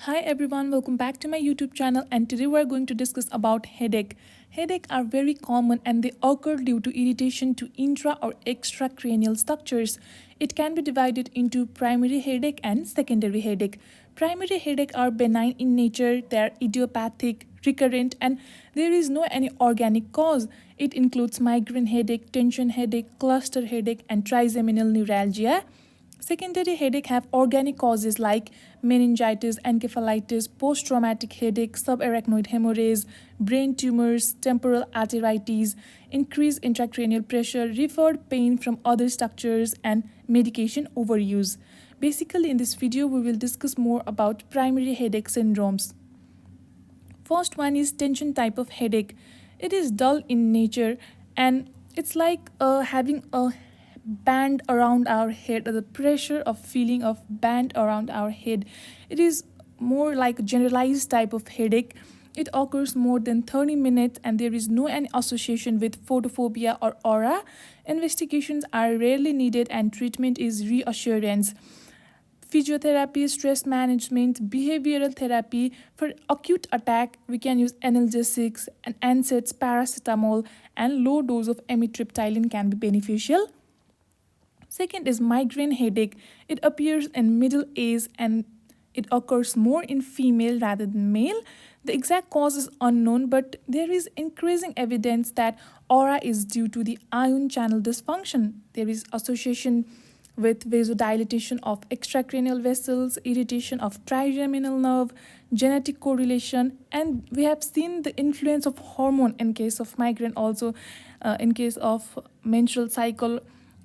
Hi everyone, welcome back to my YouTube channel, and today we are going to discuss about headache. Headache are very common and they occur due to irritation to intra or extracranial structures. It can be divided into primary headache and secondary headache. Primary headache are benign in nature, they are idiopathic, recurrent, and there is no any organic cause. It includes migraine headache, tension headache, cluster headache, and trigeminal neuralgia. Secondary headache have organic causes like meningitis, encephalitis, post-traumatic headache, subarachnoid hemorrhage, brain tumors, temporal arteritis, increased intracranial pressure, referred pain from other structures, and medication overuse. Basically, in this video, we will discuss more about primary headache syndromes. First one is tension type of headache. It is dull in nature and it's like having a band around our head, or the pressure of feeling of band around our head. It is more like generalized type of headache. It occurs more than 30 minutes and there is no any association with photophobia or aura. Investigations are rarely needed and treatment is reassurance. Physiotherapy, stress management, behavioral therapy. For acute attack, we can use analgesics and NSAIDs, paracetamol, and low dose of amitriptyline can be beneficial. Second is migraine headache. It appears in middle age and it occurs more in female rather than male. The exact cause is unknown, but there is increasing evidence that aura is due to the ion channel dysfunction. There is association with vasodilatation of extracranial vessels, irritation of trigeminal nerve, genetic correlation, and we have seen the influence of hormone in case of migraine also, in case of menstrual cycle.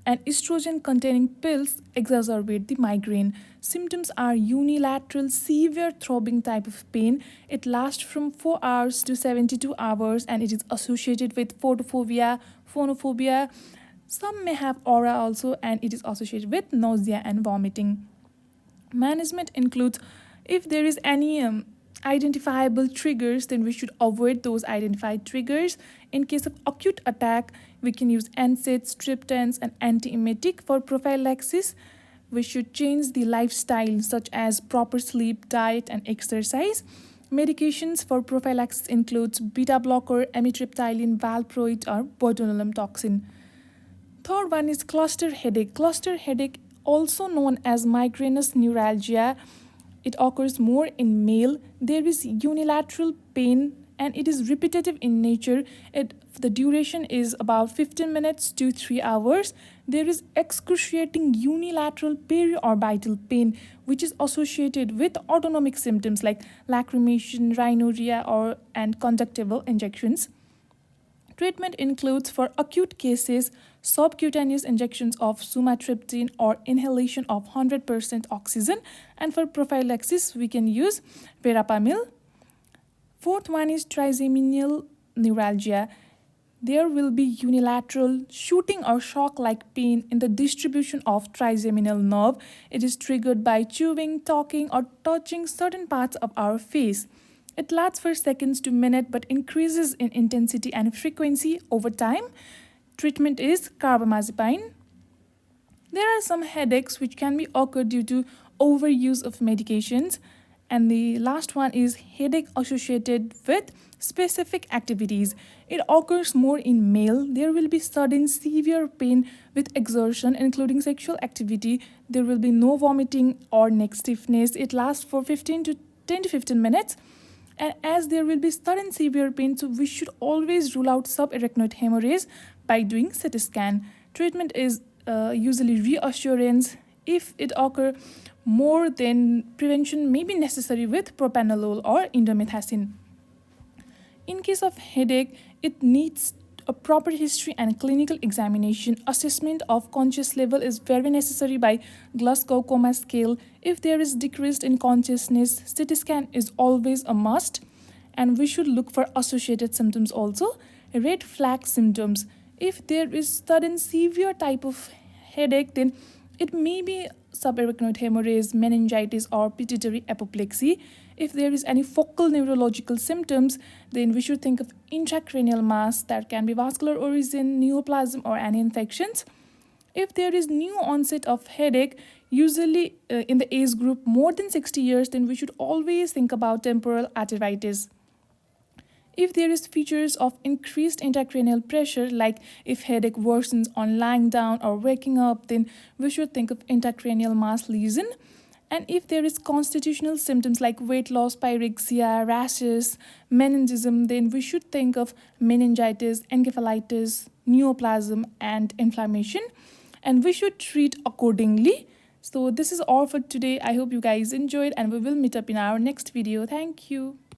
And estrogen containing pills exacerbate the migraine. Symptoms are unilateral, severe throbbing type of pain. It lasts from 4 hours to 72 hours and it is associated with photophobia, phonophobia. Some may have aura also and it is associated with nausea and vomiting. Management includes if there is any identifiable triggers, then we should avoid those identified triggers. In case of acute attack, we can use NSAIDs, triptans, and antiemetic. For prophylaxis, we should change the lifestyle such as proper sleep, diet, and exercise. Medications for prophylaxis includes beta blocker, amitriptyline, valproate, or botulinum toxin. Third one is cluster headache. Cluster headache, also known as migrainous neuralgia, it occurs more in male. There is unilateral pain and it is repetitive in nature. The duration is about 15 minutes to 3 hours. There is excruciating unilateral periorbital pain which is associated with autonomic symptoms like lacrimation, rhinorrhea, and conjunctival injections. Treatment includes for acute cases subcutaneous injections of sumatriptan or inhalation of 100% oxygen, and for prophylaxis we can use verapamil. Fourth one is trigeminal neuralgia. There will be unilateral shooting or shock like pain in the distribution of trigeminal nerve. It is triggered by chewing, talking, or touching certain parts of our face. It lasts for seconds to minutes but increases in intensity and frequency over time. Treatment is carbamazepine. There are some headaches which can be occur due to overuse of medications. And the last one is headache associated with specific activities. It occurs more in male. There will be sudden severe pain with exertion, including sexual activity. There will be no vomiting or neck stiffness. It lasts for 10 to 15 minutes. And as there will be sudden severe pain, so we should always rule out subarachnoid hemorrhage by doing CT scan. Treatment is usually reassurance. If it occur more, then prevention may be necessary with propranolol or indomethacin. In case of headache, it needs a proper history and clinical examination. Assessment of conscious level is very necessary by Glasgow Coma Scale. If there is decreased in consciousness, CT scan is always a must. And we should look for associated symptoms also. Red flag symptoms. If there is sudden severe type of headache, then it may be subarachnoid hemorrhage, meningitis, or pituitary apoplexy. If there is any focal neurological symptoms, then we should think of intracranial mass that can be vascular origin, neoplasm, or any infections. If there is new onset of headache, usually in the age group more than 60 years, then we should always think about temporal arteritis. If there is features of increased intracranial pressure, like if headache worsens on lying down or waking up, then we should think of intracranial mass lesion. And if there is constitutional symptoms like weight loss, pyrexia, rashes, meningism, then we should think of meningitis, encephalitis, neoplasm, and inflammation. And we should treat accordingly. So this is all for today. I hope you guys enjoyed, and we will meet up in our next video. Thank you.